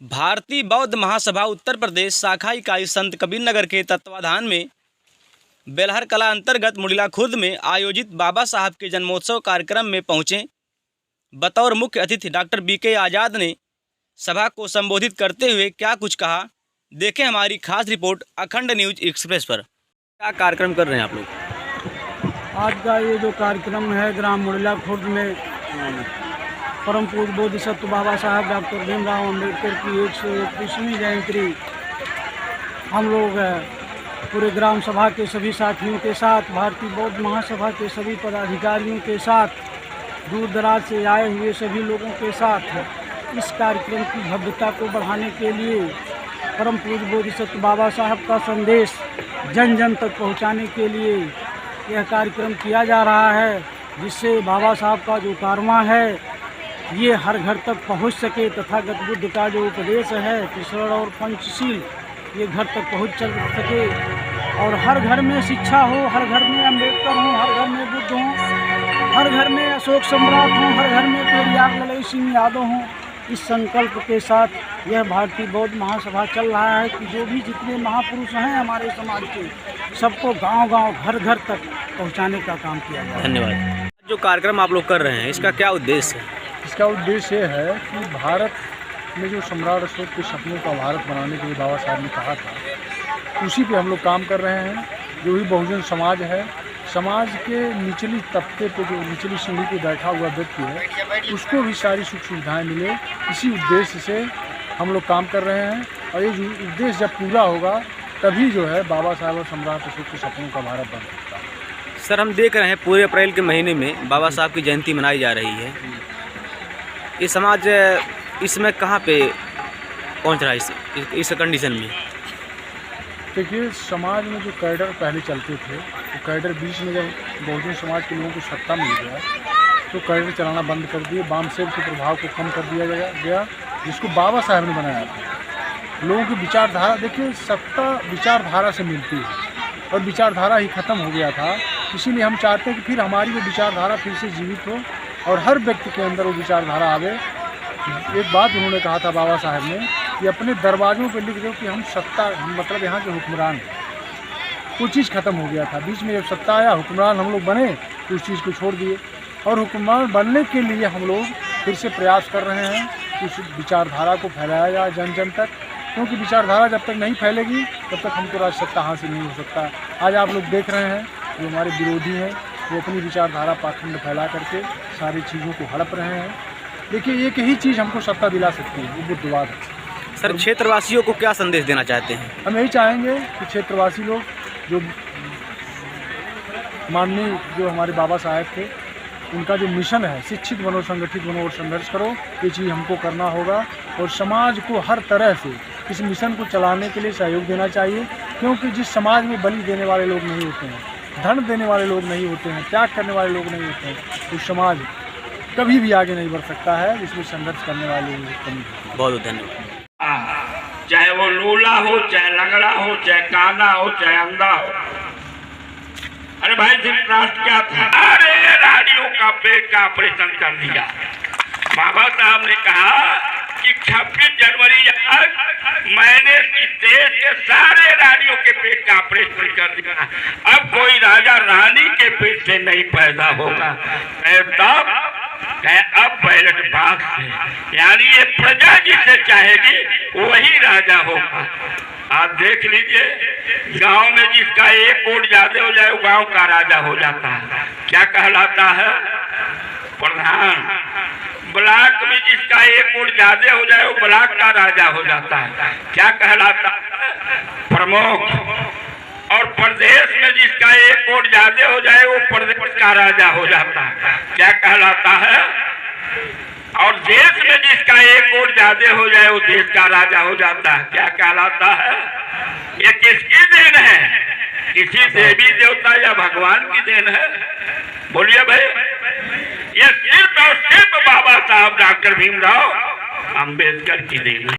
भारतीय बौद्ध महासभा उत्तर प्रदेश शाखा इकाई संत कबीरनगर के तत्वाधान में बेलहर कला अंतर्गत मुंडिला खुर्द में आयोजित बाबा साहब के जन्मोत्सव कार्यक्रम में पहुंचे। बतौर मुख्य अतिथि डॉक्टर BK आज़ाद ने सभा को संबोधित करते हुए क्या कुछ कहा, देखें हमारी खास रिपोर्ट अखंड न्यूज एक्सप्रेस पर। क्या कार्यक्रम कर रहे हैं आप लोग? आज का ये जो कार्यक्रम है ग्राम मुंडिला खुर्द में परम पूज्य बोधिसत्व बाबा साहब डॉक्टर भीमराव अम्बेडकर की 131वीं जयंती हम लोग पूरे ग्राम सभा के सभी साथियों के साथ, भारतीय बौद्ध महासभा के सभी पदाधिकारियों के साथ, दूर दराज से आए हुए सभी लोगों के साथ इस कार्यक्रम की भव्यता को बढ़ाने के लिए परम पूज्य बोधिसत्व बाबा साहब का संदेश जन जन तक पहुंचाने के लिए यह कार्यक्रम किया जा रहा है, जिससे बाबा साहब का जो कारवां है ये हर घर तक पहुंच सके। तथागत बुद्ध का जो उपदेश है त्रिशरण और पंचशील ये घर तक पहुंच सके और हर घर में शिक्षा हो, हर घर में अम्बेडकर हो, हर घर में बुद्ध हो, हर घर में अशोक सम्राट हो, हर घर में पेरियार ललई सिंह यादव हों। इस संकल्प के साथ यह भारतीय बौद्ध महासभा चल रहा है कि जो भी जितने महापुरुष हैं हमारे समाज के, सबको गांव-गांव, घर-घर तक पहुंचाने का काम किया जाए। धन्यवाद। जो कार्यक्रम आप लोग कर रहे हैं इसका क्या उद्देश्य है? इसका उद्देश्य ये है कि भारत में जो सम्राट अशोक के सपनों का भारत बनाने के लिए बाबा साहब ने कहा था, उसी पे हम लोग काम कर रहे हैं। जो भी बहुजन समाज है, समाज के निचली तबके पे जो निचली सीढ़ी पे बैठा हुआ व्यक्ति है, उसको भी सारी सुख सुविधाएं मिले, इसी उद्देश्य से हम लोग काम कर रहे हैं। और ये उद्देश्य जब पूरा होगा तभी जो है बाबा साहब और सम्राट अशोक के सपनों का भारत बन सकता है। सर, हम देख रहे हैं पूरे अप्रैल के महीने में बाबा साहब की जयंती मनाई जा रही है। ये समाज इसमें कहाँ पे पहुँच रहा है इस कंडीशन में? देखिए, समाज में जो कैडर पहले चलते थे, तो कैडर बीच में जब बहुजन समाज के लोगों को सत्ता मिल गया तो कैडर चलाना बंद कर दिए, वामसेव के प्रभाव को कम कर दिया गया, जिसको बाबा साहब ने बनाया था। लोगों की विचारधारा, देखिए सत्ता विचारधारा से मिलती है और विचारधारा ही ख़त्म हो गया था। इसीलिए हम चाहते हैं कि फिर हमारी वो विचारधारा फिर से जीवित हो और हर व्यक्ति के अंदर वो विचारधारा आवे। एक बात उन्होंने कहा था बाबा साहब ने कि अपने दरवाज़ों पर लिख दो कि हम सत्ता, हम मतलब यहाँ के हुक्मरान हैं। वो चीज़ ख़त्म हो गया था। बीच में जब सत्ता आया, हुक्मरान हम लोग बने तो उस चीज़ को छोड़ दिए और हुक्मरान बनने के लिए हम लोग फिर से प्रयास कर रहे हैं कि उस विचारधारा को फैलाया जाए जन जन तक, क्योंकि विचारधारा जब तक नहीं फैलेगी तब तक हमको राज सत्ता हासिल नहीं हो सकता। आज आप लोग देख रहे हैं जो हमारे विरोधी हैं वो अपनी विचारधारा पाखंड फैला करके सारी चीज़ों को हड़प रहे हैं। देखिए, एक ही चीज़ हमको सत्ता दिला सकती है, वो बुद्धवाद है। सर, क्षेत्रवासियों को क्या संदेश देना चाहते हैं? हम यही चाहेंगे कि क्षेत्रवासी लोग जो माननीय जो हमारे बाबा साहब थे, उनका जो मिशन है शिक्षित बनो, संगठित बनो और संघर्ष करो, ये चीज़ हमको करना होगा और समाज को हर तरह से इस मिशन को चलाने के लिए सहयोग देना चाहिए। क्योंकि जिस समाज में बलि देने वाले लोग नहीं होते हैं, धन देने वाले लोग नहीं होते हैं, त्याग करने वाले लोग नहीं होते हैं, उस समाज कभी भी आगे नहीं बढ़ सकता है, जिसमें संघर्ष करने वाले लोगों की कमी। बहुत धन्यवाद। चाहे वो लूला हो, चाहे लंगड़ा हो, चाहे काना हो, चाहे अंधा हो। अरे भाई, राष्ट्र क्या था? अरे रानियों का पेट का ऑपरेशन कर दिया। बाबा साहब ने कहा कि 26 जनवरी मैंने इस देश के सारे रानियों के पेट का ऑपरेशन कर दिया। अब कोई राजा रानी के पेट से नहीं पैदा होगा, तब अब बैरट बाग से, यानी ये प्रजा जिसे चाहेगी वही राजा होगा। आप देख लीजिए, गांव में जिसका एक वोट ज्यादा हो जाए वो गांव का राजा हो जाता है। क्या कहलाता है? प्रधान। ब्लॉक में जिसका एक वोट ज्यादा हो जाए वो ब्लॉक का राजा हो जाता है। क्या कहलाता है? प्रमुख। और प्रदेश में जिसका एक वोट ज्यादा हो जाए वो प्रदेश का राजा हो जाता है। क्या कहलाता है? और देश में जिसका एक वोट ज्यादा हो जाए वो देश का राजा हो जाता है। क्या कहलाता है? ये किसकी देन है? किसी देवी देवता या भगवान की देन है? बोलिए भाई, ये सिर्फ और सिर्फ बाबा साहब डॉक्टर भीमराव अम्बेडकर की देन है।